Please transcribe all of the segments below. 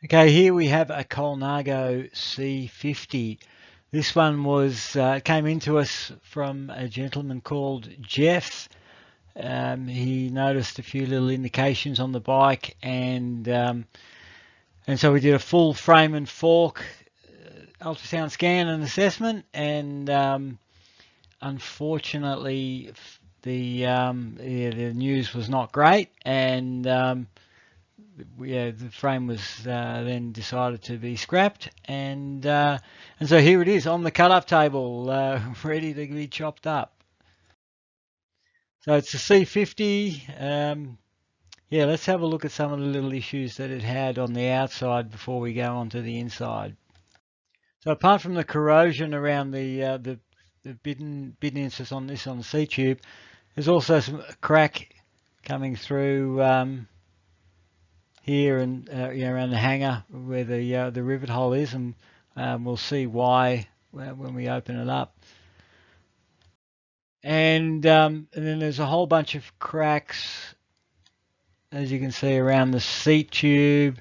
Okay, here we have a Colnago C50. This one was came into us from a gentleman called Jeff. He noticed a few little indications on the bike, and so we did a full frame and fork ultrasound scan and assessment, and unfortunately the news was not great, and the frame was then decided to be scrapped, and so here it is on the cut-up table, ready to be chopped up. So it's a C50. Yeah, let's have a look at some of the little issues that it had on the outside before we go on to the inside. So apart from the corrosion around the bitten inches on this on the seat tube, there's also some crack coming through here and around the hanger where the rivet hole is, and we'll see why when we open it up. And then there's a whole bunch of cracks, as you can see, around the seat tube,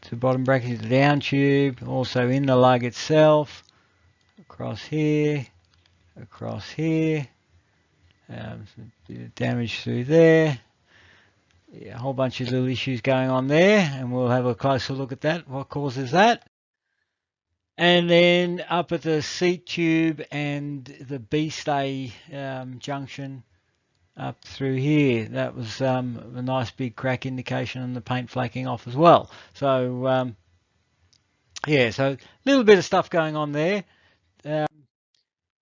to bottom bracket, the down tube, also in the lug itself, across here, some bit of damage through there. Yeah, a whole bunch of little issues going on there, and we'll have a closer look at that, what causes that. And then up at the seat tube and the B-stay junction up through here, that was a nice big crack indication and the paint flaking off as well. So yeah, so a little bit of stuff going on there.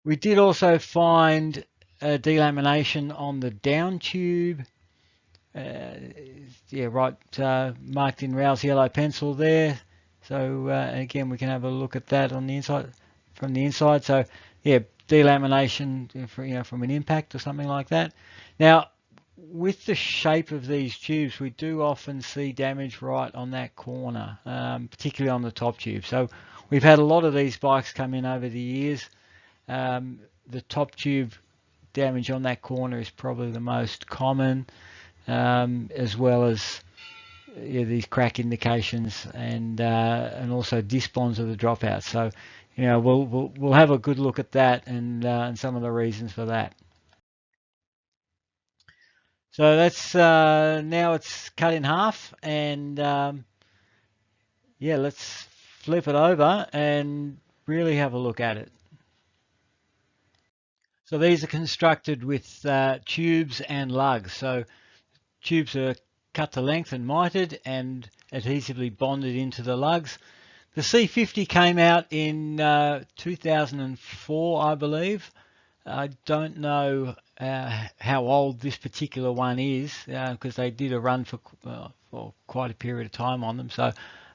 We did also find a delamination on the down tube. Yeah, right, marked in Rouse yellow pencil there. So again, we can have a look at that on the inside, from the inside. So yeah, delamination from an impact or something like that. Now, with the shape of these tubes, we do often see damage right on that corner, particularly on the top tube. So we've had a lot of these bikes come in over the years. The top tube damage on that corner is probably the most common, as well as these crack indications and also disponds of the dropout. So we'll have a good look at that and some of the reasons for that. So that's now it's cut in half, and yeah, let's flip it over and really have a look at it. So these are constructed with tubes and lugs. So tubes are cut to length and mited and adhesively bonded into the lugs. The C50 came out in 2004, I believe. I don't know how old this particular one is, because they did a run for quite a period of time on them, so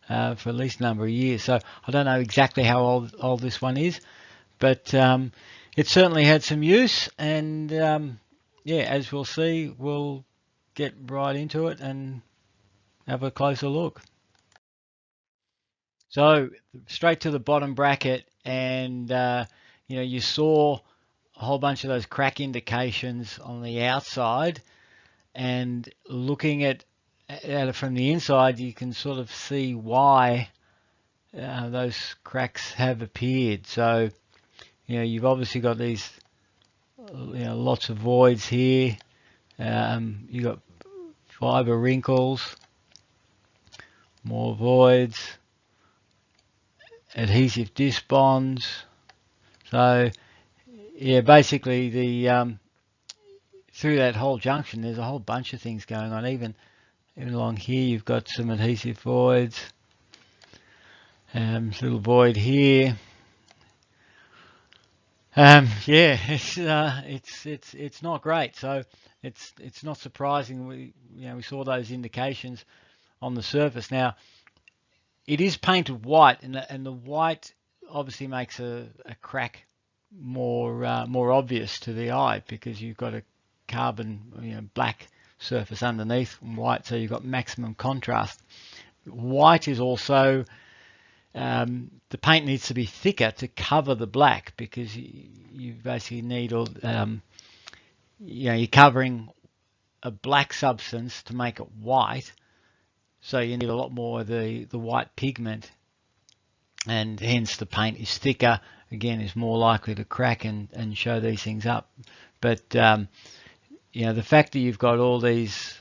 for at least a number of years. So I don't know exactly how old this one is, but it certainly had some use, and yeah, as we'll see, we'll get right into it and have a closer look. So straight to the bottom bracket, and you saw a whole bunch of those crack indications on the outside, and looking at it from the inside, you can sort of see why those cracks have appeared. So you've obviously got these lots of voids here. You've got fiber wrinkles, more voids, adhesive disc bonds. So yeah, basically the through that whole junction, there's a whole bunch of things going on. Even along here, you've got some adhesive voids. Little void here. Yeah, it's not great. So it's not surprising we saw those indications on the surface. Now it is painted white, and the white obviously makes a crack more obvious to the eye, because you've got a carbon black surface underneath white, so you've got maximum contrast. White is also the paint needs to be thicker to cover the black, because you basically need you're covering a black substance to make it white. so you need a lot more of the white pigment, and hence the paint is thicker, again is more likely to crack and show these things up. But you know, the fact that you've got all these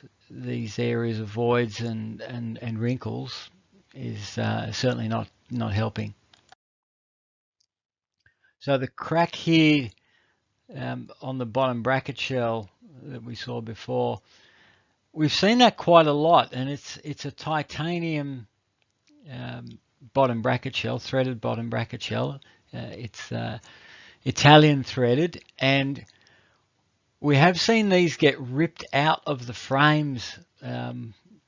areas of voids and wrinkles is certainly not helping. So the crack here on the bottom bracket shell that we saw before, we've seen that quite a lot, and it's a titanium bottom bracket shell, threaded bottom bracket shell. It's Italian threaded, and we have seen these get ripped out of the frames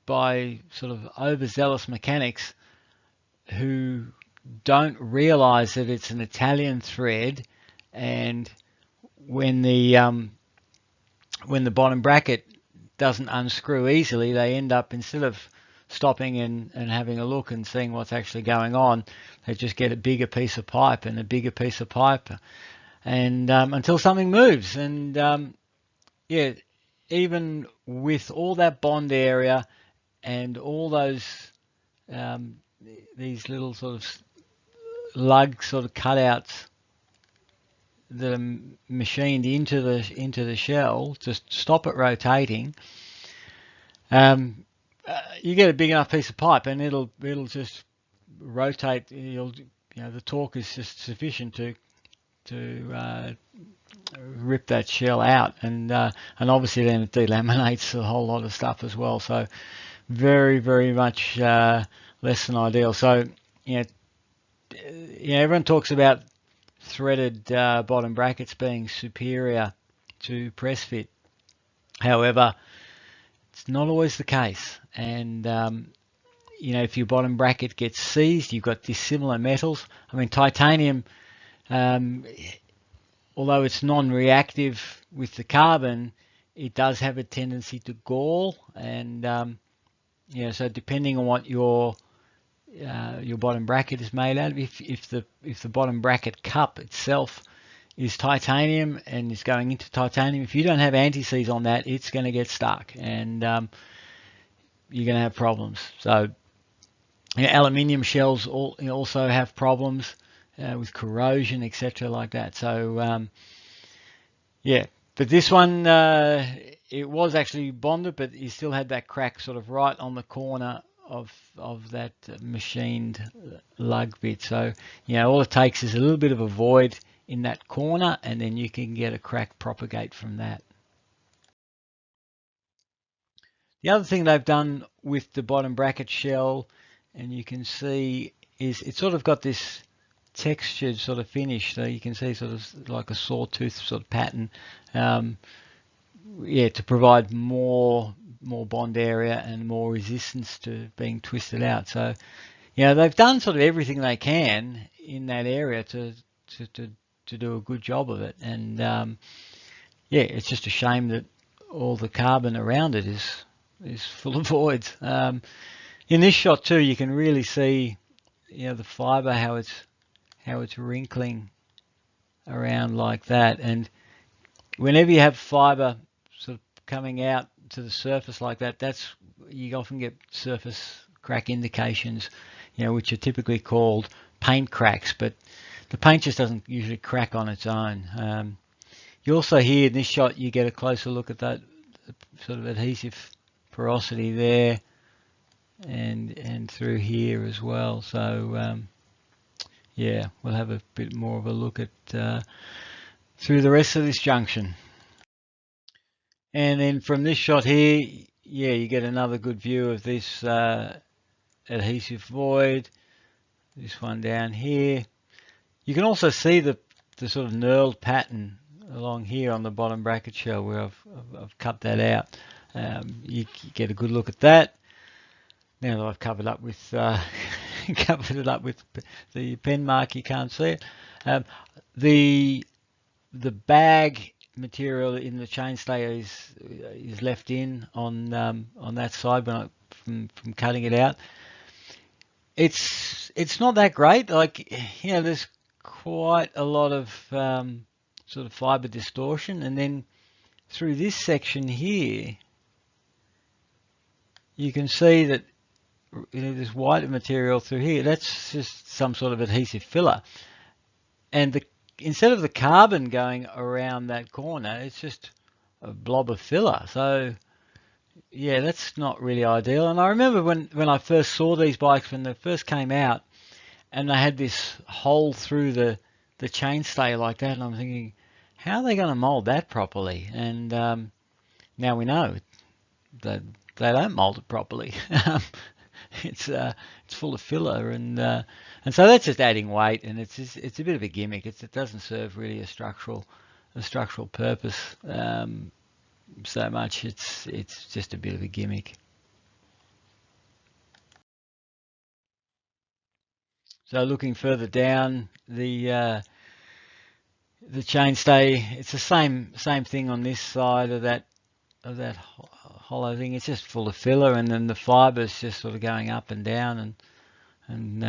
by sort of overzealous mechanics who don't realize that it's an Italian thread, and when the bottom bracket doesn't unscrew easily, they end up, instead of stopping and having a look and seeing what's actually going on, they just get a bigger piece of pipe and a bigger piece of pipe, and until something moves. And yeah, even with all that bond area and all those these little sort of lug sort of cutouts that are machined into the shell to stop it rotating, you get a big enough piece of pipe and it'll just rotate. You know, the torque is just sufficient to rip that shell out, and obviously then it delaminates a whole lot of stuff as well. So very much less than ideal. So you know, everyone talks about threaded bottom brackets being superior to press fit. However, it's not always the case, and you know, if your bottom bracket gets seized, you've got dissimilar metals. I mean, titanium, although it's non-reactive with the carbon, it does have a tendency to gall, and you know, so depending on what your bottom bracket is made out of, if the bottom bracket cup itself is titanium and is going into titanium, if you don't have anti-seize on that, it's going to get stuck, and you're going to have problems. So you know, aluminium shells also have problems with corrosion, etc., like that. So yeah, but this one, it was actually bonded, but you still had that crack sort of right on the corner of that machined lug bit. So you know, all it takes is a little bit of a void in that corner, and then you can get a crack propagate from that. The other thing they've done with the bottom bracket shell, and you can see, is it's sort of got this textured sort of finish. So you can see sort of like a sawtooth sort of pattern, yeah, to provide more bond area and more resistance to being twisted out. So you know, they've done sort of everything they can in that area to do a good job of it. And yeah, it's just a shame that all the carbon around it is full of voids. In this shot too, you can really see, you know, the fiber, how it's wrinkling around like that. And whenever you have fiber sort of coming out to the surface like that, you often get surface crack indications, you know, which are typically called paint cracks, but the paint just doesn't usually crack on its own. You also here in this shot, you get a closer look at that sort of adhesive porosity there, and through here as well. So yeah, we'll have a bit more of a look at through the rest of this junction. And then from this shot here, yeah, you get another good view of this adhesive void, this one down here. You can also see the sort of knurled pattern along here on the bottom bracket shell where I've cut that out. You get a good look at that. Now that I've covered up with covered it up with the pen mark, you can't see it. The bag material in the chainstay is left in on that side from cutting it out. It's not that great. Like, you know, there's quite a lot of sort of fiber distortion, and then through this section here, you can see that this white material through here. That's just some sort of adhesive filler. And instead of the carbon going around that corner, it's just a blob of filler. So yeah, that's not really ideal. And I remember when I first saw these bikes, when they first came out, and they had this hole through the chainstay like that, and I'm thinking, how are they going to mold that properly? And now we know that they don't mold it properly. It's full of filler, and so that's just adding weight, and it's a bit of a gimmick. It doesn't serve really a structural purpose so much. It's just a bit of a gimmick. So looking further down the chainstay, it's the same thing on this side of that hollow thing. It's just full of filler, and then the fiber's just sort of going up and down, and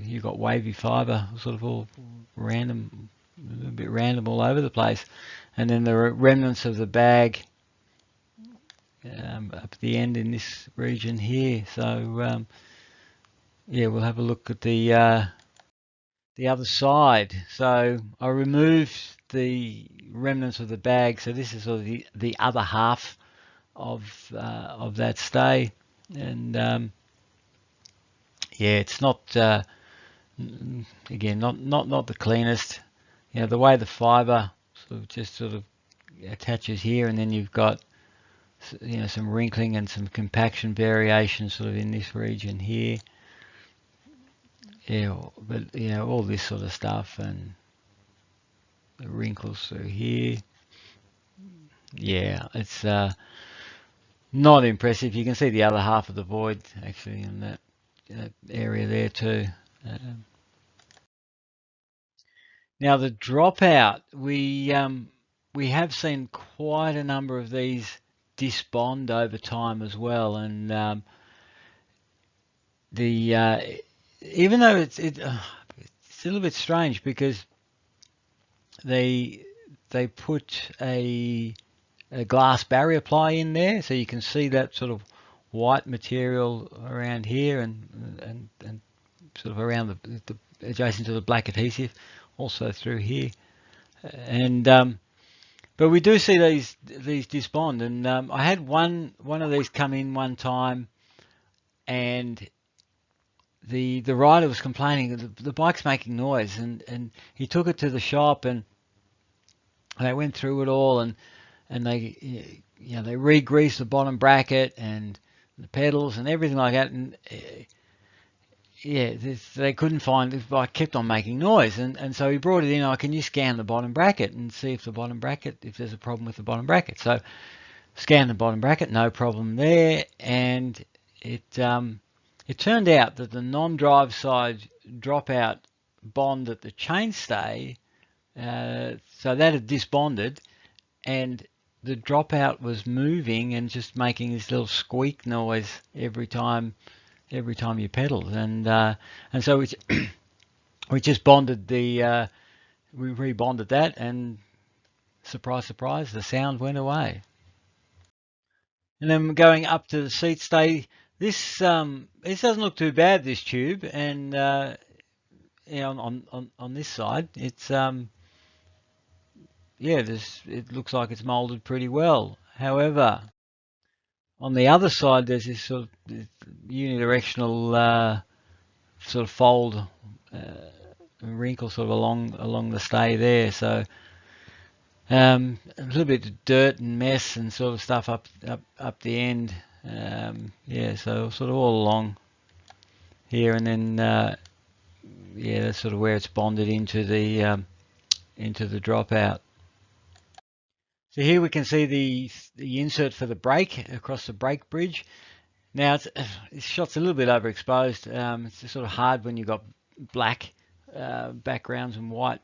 you've got wavy fiber, sort of all random, a bit random all over the place, and then the remnants of the bag up at the end in this region here. So yeah, we'll have a look at the other side. So I removed the remnants of the bag, so this is sort of the other half of that stay, and yeah, it's not again not the cleanest. You know, the way the fiber sort of attaches here, and then you've got, you know, some wrinkling and some compaction variation sort of in this region here. Yeah, but you know, all this sort of stuff, and the wrinkles through here. Yeah, it's not impressive. You can see the other half of the void actually in that area there too. Now the dropout, we have seen quite a number of these disbond over time as well, and even though it's a little bit strange, because they put a glass barrier ply in there, so you can see that sort of white material around here, and sort of around the adjacent to the black adhesive, also through here, and but we do see these disbond, and I had one of these come in one time, and the rider was complaining the bike's making noise, and he took it to the shop, and they went through it all, and they, you know, they re-greased the bottom bracket and the pedals and everything like that, and yeah, they couldn't find, the bike kept on making noise, and so he brought it in. Oh, can you scan the bottom bracket and see if there's a problem with the bottom bracket? So scan the bottom bracket, no problem there, and it turned out that the non-drive side dropout bond at the chainstay, so that had disbonded, and the dropout was moving and just making this little squeak noise every time you pedaled, and so we just bonded we rebonded that, and surprise, surprise, the sound went away. And then going up to the seat stay, this doesn't look too bad, this tube, and you know, on this side, it's yeah, it looks like it's molded pretty well. However, on the other side, there's this sort of unidirectional sort of fold, wrinkle sort of along the stay there. So a little bit of dirt and mess and sort of stuff up the end. Yeah, so sort of all along here, and then yeah, that's sort of where it's bonded into the dropout. So here we can see the insert for the brake across the brake bridge. Now this shot's a little bit overexposed. It's sort of hard when you've got black backgrounds and white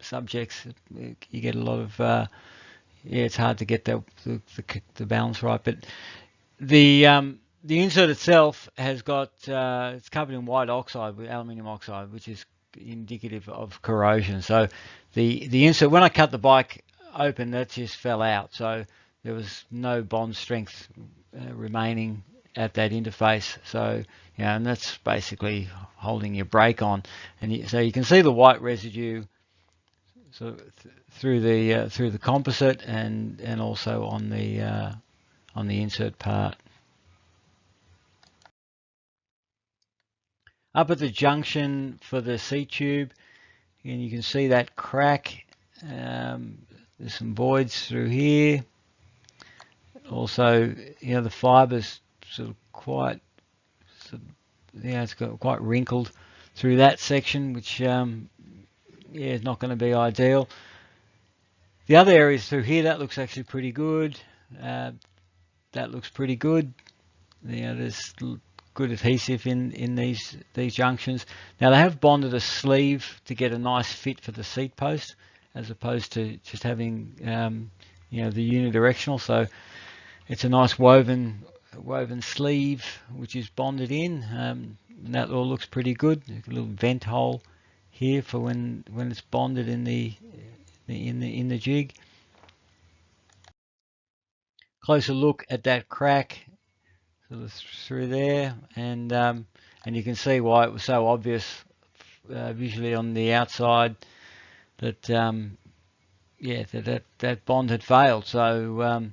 subjects. You get a lot of yeah, it's hard to get the balance right. But the insert itself has got it's covered in white oxide, with aluminium oxide, which is indicative of corrosion. So the insert, when I cut the bike open, that just fell out, so there was no bond strength remaining at that interface. So and that's basically holding your brake on, and so you can see the white residue sort of through the composite and also on the insert part. Up at the junction for the seat tube, and you can see that crack. There's some voids through here. Also, the fiber's sort of quite, it's got quite wrinkled through that section, which is not going to be ideal. The other areas through here, that looks actually pretty good. That looks pretty good. There's good adhesive in these junctions. Now they have bonded a sleeve to get a nice fit for the seat post, as opposed to just having the unidirectional. So it's a nice woven sleeve which is bonded in, and that all looks pretty good. There's a little vent hole here for when it's bonded in the jig. Closer look at that crack sort of through there, and you can see why it was so obvious visually on the outside that that bond had failed. So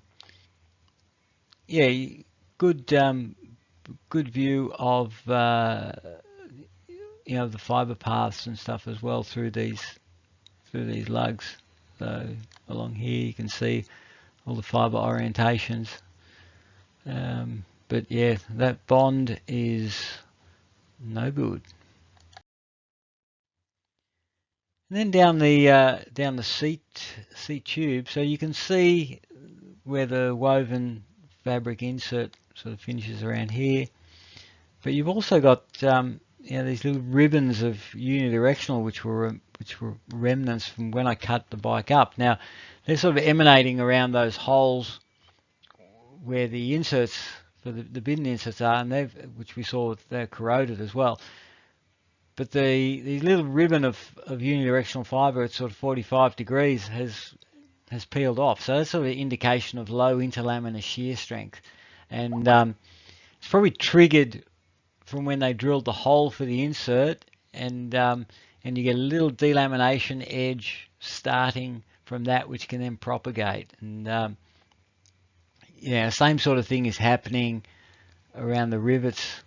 good view of the fiber paths and stuff as well through these lugs. So along here you can see all the fiber orientations. But yeah, that bond is no good. And then down the seat tube, so you can see where the woven fabric insert sort of finishes around here. But you've also got these little ribbons of unidirectional, which were remnants from when I cut the bike up. Now they're sort of emanating around those holes where the inserts for the bin inserts are, and which we saw they're corroded as well. But the little ribbon of unidirectional fibre at sort of 45 degrees has peeled off. So that's sort of an indication of low interlaminar shear strength, and it's probably triggered from when they drilled the hole for the insert, and you get a little delamination edge starting from that, which can then propagate. And same sort of thing is happening around the rivets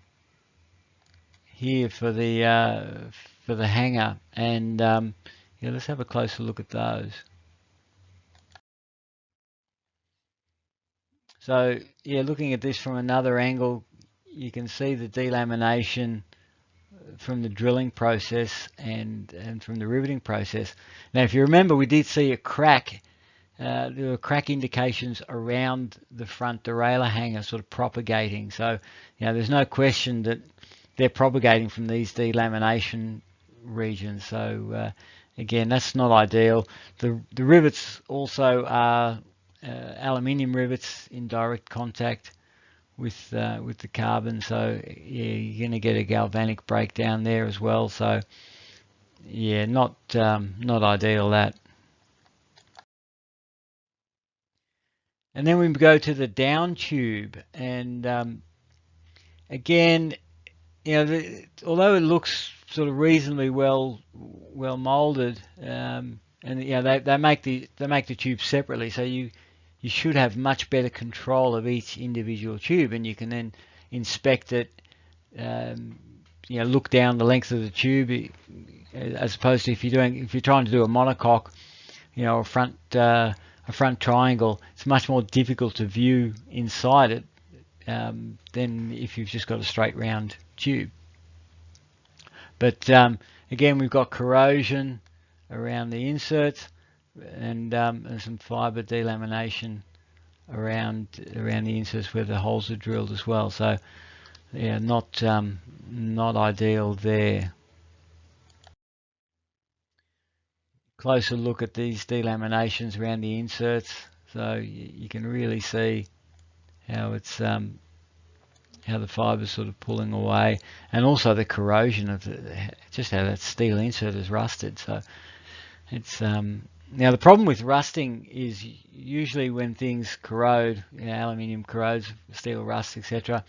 here for the hanger, and let's have a closer look at those. So looking at this from another angle, you can see the delamination from the drilling process and from the riveting process. Now if you remember, we did see a crack. There were crack indications around the front derailleur hanger sort of propagating. So there's no question that they're propagating from these delamination regions. So again, that's not ideal. The rivets also are aluminium rivets in direct contact with the carbon, so you're going to get a galvanic breakdown there as well. So not ideal, that. And then we go to the down tube, and again, although it looks sort of reasonably well molded, and they make the tube separately, so you should have much better control of each individual tube, and you can then inspect it, look down the length of the tube, as opposed to if you're trying to do a monocoque, a front triangle. It's much more difficult to view inside it than if you've just got a straight round tube. But again, we've got corrosion around the inserts, and some fiber delamination around the inserts where the holes are drilled as well. So not ideal there. Closer look at these delaminations around the inserts, so you can really see how it's how the fiber's sort of pulling away, and also the corrosion of just how that steel insert is rusted. So it's now the problem with rusting is usually when things corrode, aluminium corrodes, steel rust, etc.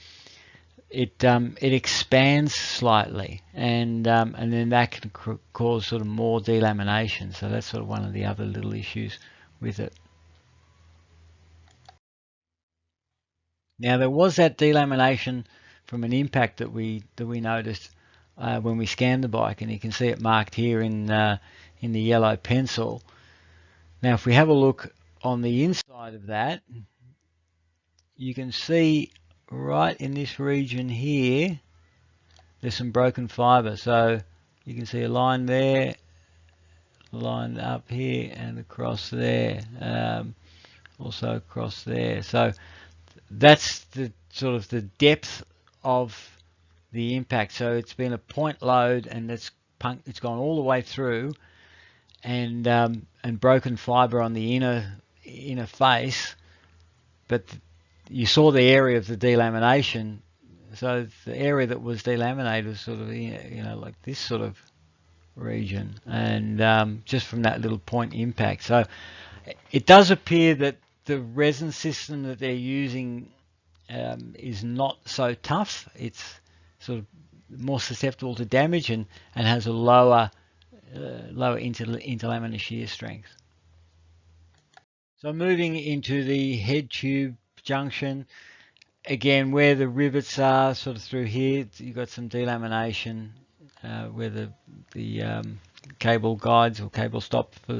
it expands slightly, and then that can cause sort of more delamination. So that's sort of one of the other little issues with it. Now there was that delamination from an impact that we noticed when we scanned the bike, and you can see it marked here in the yellow pencil. Now if we have a look on the inside of that, you can see right in this region here there's some broken fiber. So you can see a line there, a line up here, and across there, also across there. So that's the sort of the depth of the impact. So it's been a point load, and it's gone all the way through, and broken fiber on the inner face. But you saw the area of the delamination. So the area that was delaminated was sort of, like this sort of region, and just from that little point impact. So it does appear that the resin system that they're using is not so tough. It's sort of more susceptible to damage, and has a lower interlaminar shear strength. So moving into the head tube junction, again, where the rivets are sort of through here, you've got some delamination where the cable guides or cable stop for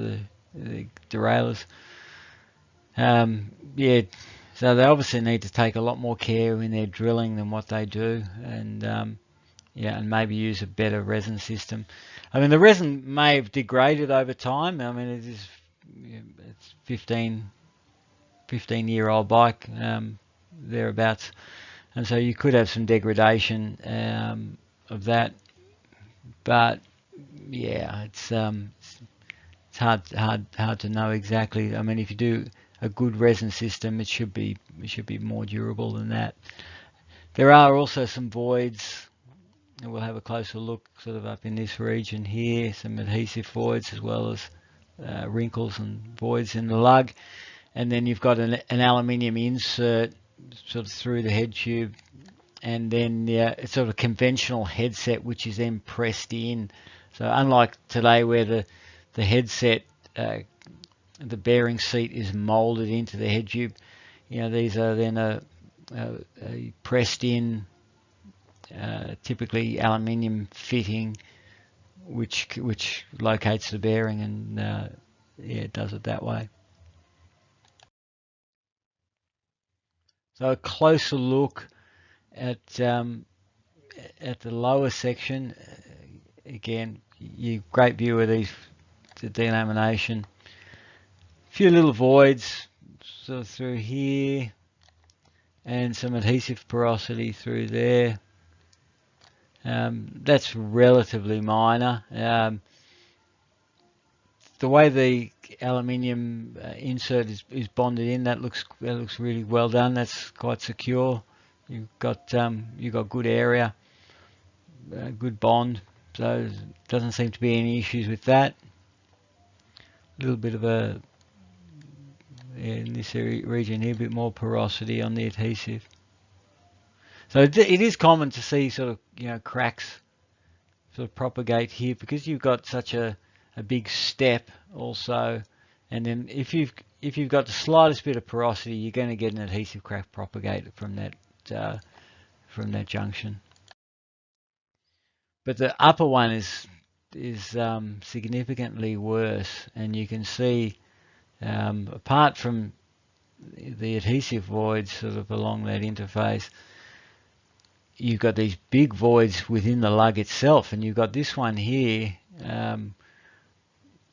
the derailleurs. Yeah, so they obviously need to take a lot more care in their drilling than what they do, and and maybe use a better resin system. I mean, the resin may have degraded over time. I mean, it's 15-year-old bike, thereabouts, and so you could have some degradation of that. But yeah, it's hard to know exactly. I mean, if you do a good resin system, it should be more durable than that. There are also some voids, and we'll have a closer look sort of up in this region here, some adhesive voids as well as wrinkles and voids in the lug. And then you've got an aluminium insert sort of through the head tube, and then it's sort of a conventional headset which is then pressed in. So unlike today where the headset, the bearing seat is molded into the head tube, these are then a pressed in, typically aluminium fitting, which locates the bearing, and it does it that way. So a closer look at the lower section. Again, great view of the delamination. A few little voids sort of through here, and some adhesive porosity through there. That's relatively minor. The way the aluminium insert is bonded in, that looks really well done. That's quite secure. You've got good area, good bond, so doesn't seem to be any issues with that. A little bit of in this region here, a bit more porosity on the adhesive. So it is common to see sort of cracks sort of propagate here, because you've got such a big step also, and then if you've got the slightest bit of porosity, you're going to get an adhesive crack propagate from that junction. But the upper one is significantly worse, and you can see apart from the adhesive voids sort of along that interface, you've got these big voids within the lug itself, and you've got this one here,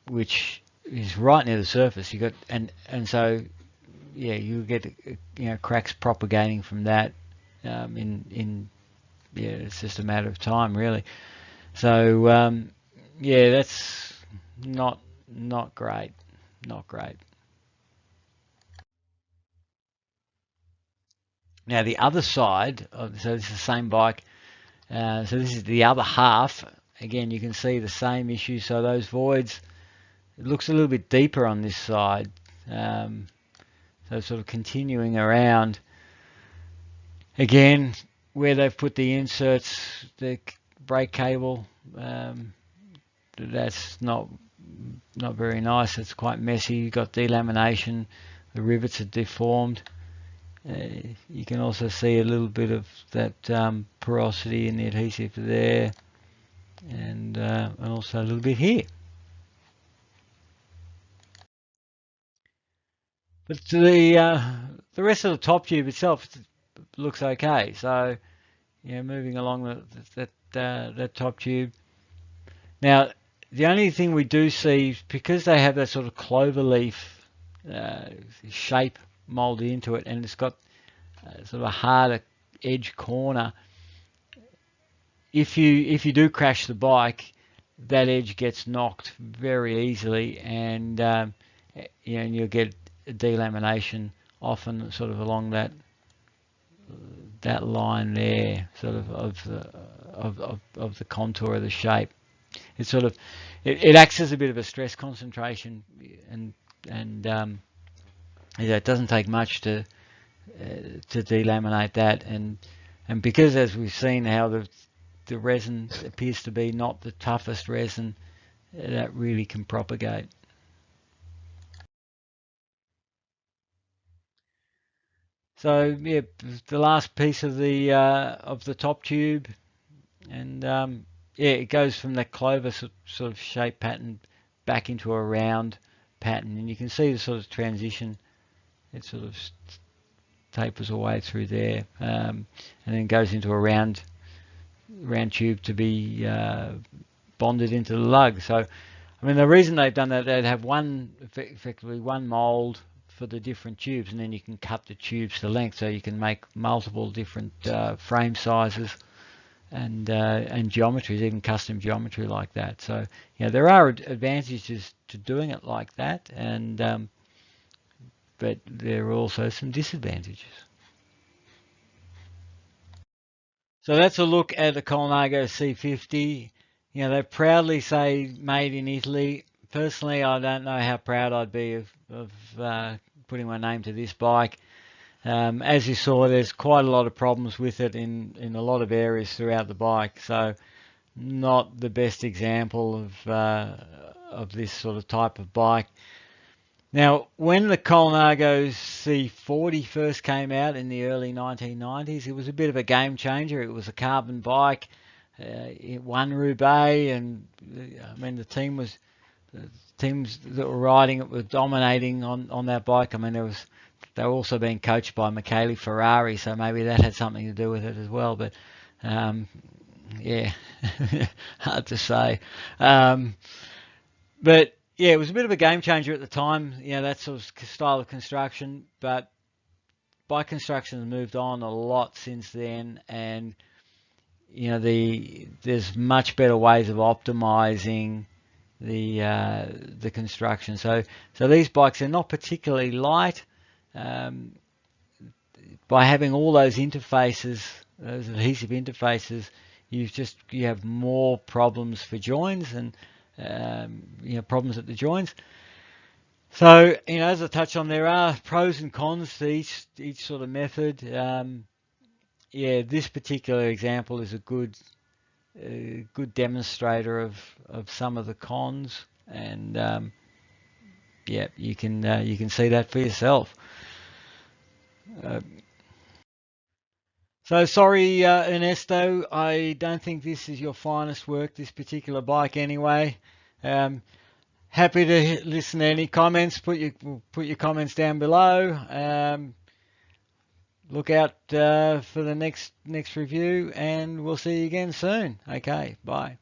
which is right near the surface. You got and so you get cracks propagating from that. It's just a matter of time, really. So that's not great, not great. Now the other side so this is the same bike. So this is the other half. Again, you can see the same issue. So those voids, it looks a little bit deeper on this side. So sort of continuing around. Again, where they've put the inserts, the brake cable, that's not very nice. It's quite messy. You've got delamination, the rivets are deformed. You can also see a little bit of that porosity in the adhesive there, and also a little bit here. But the rest of the top tube itself looks okay. So, moving along that top tube. Now, the only thing we do see, because they have that sort of clover leaf shape molded into it, and it's got sort of a harder edge corner, if you do crash the bike, that edge gets knocked very easily, and and you'll get delamination often sort of along that line there, sort of the contour of the shape. It's sort of it acts as a bit of a stress concentration, and it doesn't take much to delaminate that, and because, as we've seen, how the resin appears to be not the toughest resin, that really can propagate. So yeah, the last piece of the top tube, and yeah, it goes from that clover sort of shape pattern back into a round pattern, and you can see the sort of transition. It sort of tapers away through there, and then goes into a round tube to be bonded into the lug. So, I mean, the reason they've done that, they'd have effectively one mold for the different tubes, and then you can cut the tubes to length, so you can make multiple different frame sizes and geometries, even custom geometry like that. So, there are advantages to doing it like that, and but there are also some disadvantages. So that's a look at the Colnago C50. They proudly say made in Italy. Personally, I don't know how proud I'd be of putting my name to this bike. As you saw, there's quite a lot of problems with it in a lot of areas throughout the bike. So not the best example of this sort of type of bike. Now, when the Colnago C40 first came out in the early 1990s, it was a bit of a game changer. It was a carbon bike. It won Roubaix, and I mean the teams that were riding it were dominating on that bike. I mean they were also being coached by Michele Ferrari, so maybe that had something to do with it as well. But yeah, hard to say. But yeah, it was a bit of a game changer at the time, that sort of style of construction, but bike construction has moved on a lot since then, and there's much better ways of optimizing the construction. So these bikes are not particularly light. By having all those interfaces, those adhesive interfaces, you have more problems for joins, and problems at the joints. So, as I touched on, there are pros and cons to each sort of method. Yeah, this particular example is a good demonstrator of some of the cons, and yeah, you can see that for yourself. So sorry, Ernesto, I don't think this is your finest work, this particular bike anyway. Happy to listen to any comments. Put your comments down below. Look out for the next review, and we'll see you again soon. Okay, bye.